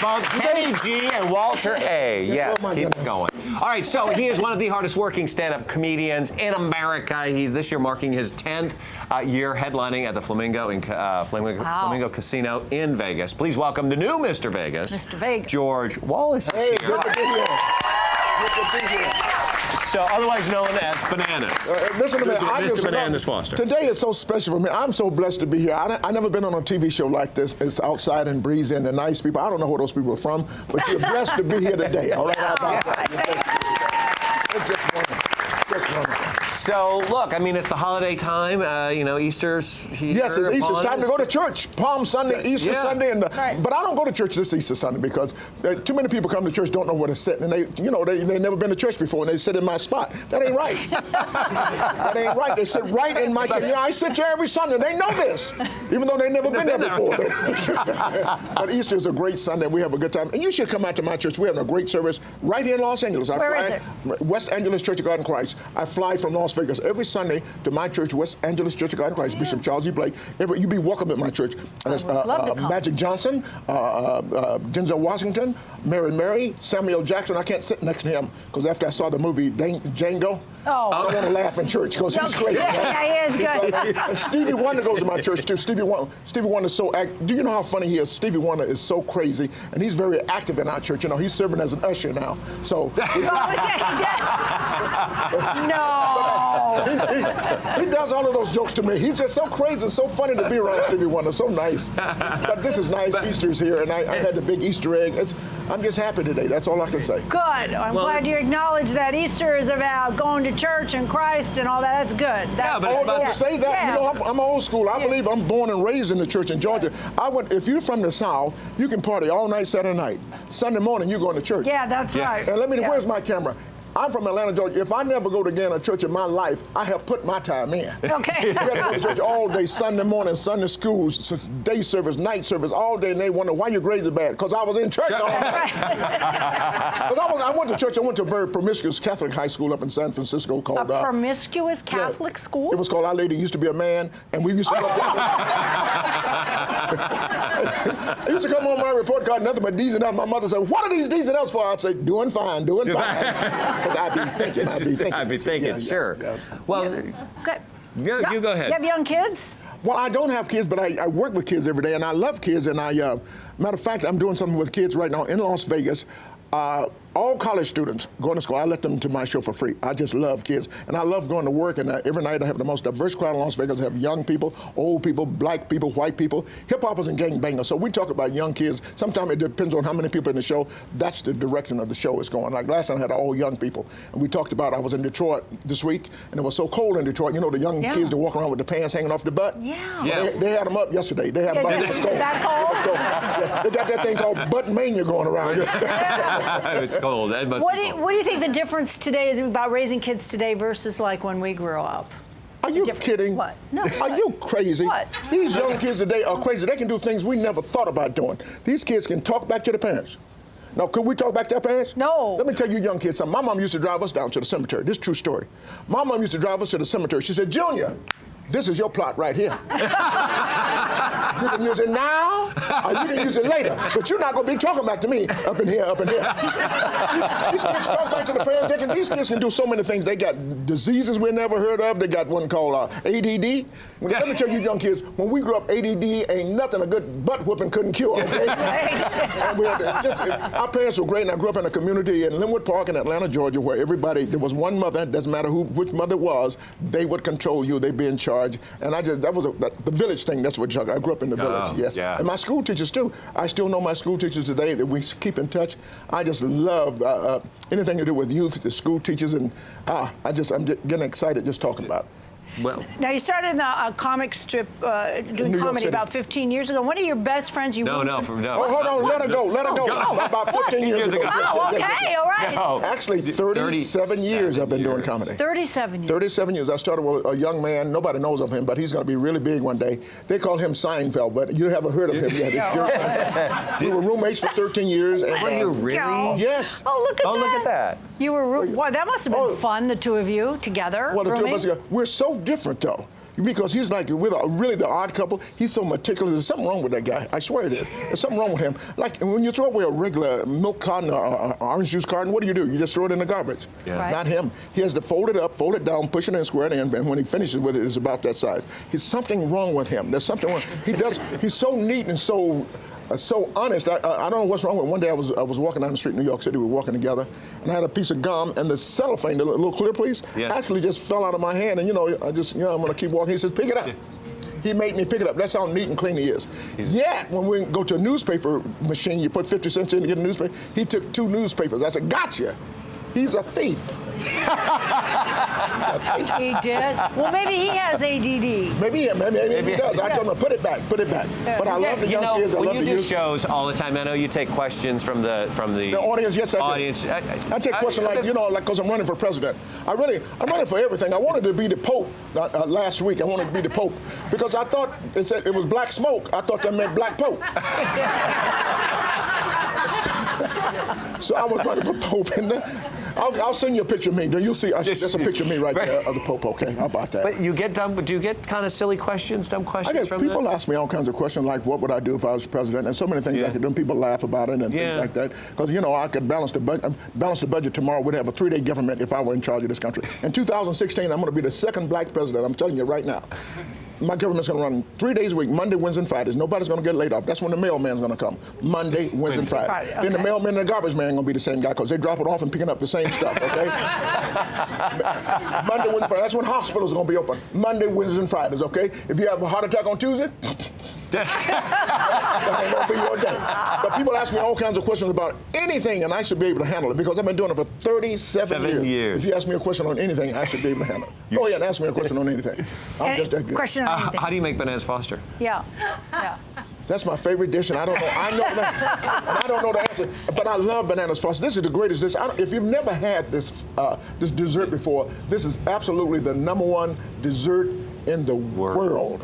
both Kenny G and Walter A. Yes, Oh, keep goodness. going. All right, so he is one of the hardest working stand-up comedians in America. He's this year marking his 10th year headlining at the Flamingo Casino in Vegas. Please welcome the new Mr. Vegas. Mr. Vegas. George Wallace. Hey, good to be here. Good to be here. So otherwise known as Bananas. Listen to me. Mr. Bananas Foster. Today is so special for me. I'm so blessed to be here. I've never been on a TV show like this. It's outside and breezy and the nice people. I don't know where those people are from, but you're blessed to be here today. All right? How about that? It's just wonderful. Just wonderful. So look, I mean, it's the holiday time. Easter's here. Yes, it's Easter time to go to church. Palm Sunday, Easter Yeah. Sunday, and Right. but I don't go to church this Easter Sunday because too many people come to church don't know where to sit, and they never been to church before, and they sit in my spot. That ain't right. That ain't right. They sit right in my church. I sit there every Sunday. They know this, even though they never been there before. But Easter is a great Sunday. We have a good time, and you should come out to my church. We're having a great service right here in Los Angeles. Where is it? West Angeles Church of God in Christ. I fly from Las Vegas every Sunday to my church, West Angeles Church of God in Christ, Bishop Charles E. Blake. You be welcome at my church. There's Magic Johnson, Denzel Washington, Mary, Samuel Jackson. I can't sit next to him because after I saw the movie Django, I don't want to laugh in church because he's crazy. Yeah, he is good. And Stevie Wonder goes to my church too. Stevie Wonder is so do you know how funny he is? Stevie Wonder is so crazy, and he's very active in our church. You know, he's serving as an usher now. So. No. He does all of those jokes to me. He's just so crazy and so funny to be around Stevie Wonder. So nice. But this is nice. Easter's here, and I had the big Easter egg. I'm just happy today. That's all I can say. Good. I'm glad you acknowledge that Easter is about going to church and Christ and all that. That's good. Don't say that. Yeah. You know, I'm old school. I believe I'm born and raised in the church in Georgia. If you're from the South, you can party all night Saturday night. Sunday morning, you're going to church. Yeah, that's right. And where's my camera? I'm from Atlanta, Georgia. If I never go to again a church in my life, I have put my time in. Okay. We had to go to church all day, Sunday morning, Sunday schools, day service, night service, all day, and they wonder why your grades are bad. Because I was in church all night. Because I went to church. I went to a very promiscuous Catholic high school up in San Francisco called... A promiscuous Catholic school? It was called Our Lady Used to Be a Man, and we used to go... I used to come on my report card, nothing but D's and L's. My mother said, what are these D's and L's for? I'd say, doing fine, doing fine. I'd be thinking, sure. Yeah. Well, Good. you go ahead. You have young kids? Well, I don't have kids, but I work with kids every day, and I love kids. And matter of fact, I'm doing something with kids right now in Las Vegas. All college students going to school, I let them to my show for free. I just love kids. And I love going to work, and every night I have the most diverse crowd in Las Vegas. I have young people, old people, black people, white people, hip-hoppers and gangbangers. So we talk about young kids. Sometimes it depends on how many people in the show. That's the direction of the show is going. Like last time I had all young people. And we talked about, I was in Detroit this week, and it was so cold in Detroit. You know, the young kids that walk around with the pants hanging off the butt? Yeah. They had them up yesterday. They had them up. Is that cold? Yeah, they got that thing called butt mania going around. It's cold. That must be What do you think the difference today is about raising kids today versus like when we grew up? Are you kidding? What? No. Are you crazy? What? These young kids today are crazy. They can do things we never thought about doing. These kids can talk back to their parents. Now, could we talk back to our parents? No. Let me tell you young kids something. My mom used to drive us down to the cemetery. This is a true story. My mom used to drive us to the cemetery. She said, Junior, this is your plot right here. You can use it now, or you can use it later. But you're not going to be talking back to me up in here. These kids talk back to the parents. These kids can do so many things. They got diseases we never heard of. They got one called ADD. Let me tell you, young kids, when we grew up, ADD ain't nothing a good butt whooping couldn't cure, okay? And our parents were great, and I grew up in a community in Linwood Park in Atlanta, Georgia, where there was one mother, it doesn't matter which mother it was, they would control you, they'd be in charge. And that was the village thing, that's what I grew up in the village, yes. Yeah. And my school teachers too. I still know my school teachers today that we keep in touch. I just love anything to do with youth, the school teachers, and I'm getting excited just talking about it. Well, now you started in a comic strip doing comedy about 15 years ago. One of your best friends, No. Oh, hold on, let her go. About 15 years ago. Oh, okay, all right. No. Actually, 37 years I've been doing comedy. 37 years. 37 years. I started with a young man. Nobody knows of him, but he's going to be really big one day. They call him Seinfeld, but you haven't heard of him yet. It's Jerry Seinfeld. We were roommates for 13 years. And, were you really? Yes. Oh, look at that. Look at that. You were, well, that must have been fun, the two of you together. Well, the two of rooming. us, we're so different, though. Because he's like with really the odd couple. He's so meticulous. There's something wrong with that guy. I swear it is. There's something wrong with him. Like when you throw away a regular milk carton or orange juice carton, what do? You just throw it in the garbage. Yeah. Right. Not him. He has to fold it up, fold it down, push it in, square it in, and when he finishes with it, it's about that size. There's something wrong with him. There's something wrong. He's so neat and so honest. I don't know what's wrong with him. One day I was walking down the street in New York City. We were walking together, and I had a piece of gum, and the cellophane, the little clear piece, actually just fell out of my hand. And I'm going to keep walking. He says, pick it up. Yeah. He made me pick it up. That's how neat and clean he is. Yet, when we go to a newspaper machine, you put 50 cents in to get a newspaper. He took 2 newspapers. I said, gotcha. He's a thief. He did. Well, maybe he has ADD. Maybe he does. I told him, put it back. But I love the young kids. I love when you do youth. shows all the time, I know you take questions from the audience. Yes, I do. audience. I take questions like because I'm running for president. I'm running for everything. I wanted to be the Pope last week. I wanted to be the Pope because I thought it said it was black smoke. I thought that meant black Pope. So I was running for Pope, and I'll send you a picture of me. You'll see. That's a picture of me right there of the Pope. Okay, how about that? But do you get kind of silly questions, dumb questions from people ask me all kinds of questions like, what would I do if I was president? And so many things I could do. And people laugh about it and things like that. Because I could balance the budget tomorrow. We'd have a 3-day government if I were in charge of this country. In 2016, I'm going to be the second black president. I'm telling you right now. My government's going to run 3 days a week, Monday, Wednesday, and Fridays. Nobody's going to get laid off. That's when the mailman's going to come. Monday, Wednesday, and Friday. Okay. Then the mailman and the garbage man are going to be the same guy because they drop it off and picking up the same stuff, okay? Monday, Wednesday, Friday. That's when hospitals are going to be open. Monday, Wednesdays, and Fridays, okay? If you have a heart attack on Tuesday, that ain't going to be your day. But people ask me all kinds of questions about anything, and I should be able to handle it because I've been doing it for 37 years. If you ask me a question on anything, I should be able to handle it. Go ahead and ask me a question on anything. I'm just that good. Question on anything. How do you make bananas Foster? Yeah. That's my favorite dish, and I don't know. I know that, and I don't know the answer, but I love bananas Foster. This is the greatest dish. If you've never had this dessert before, this is absolutely the #1 dessert in the world.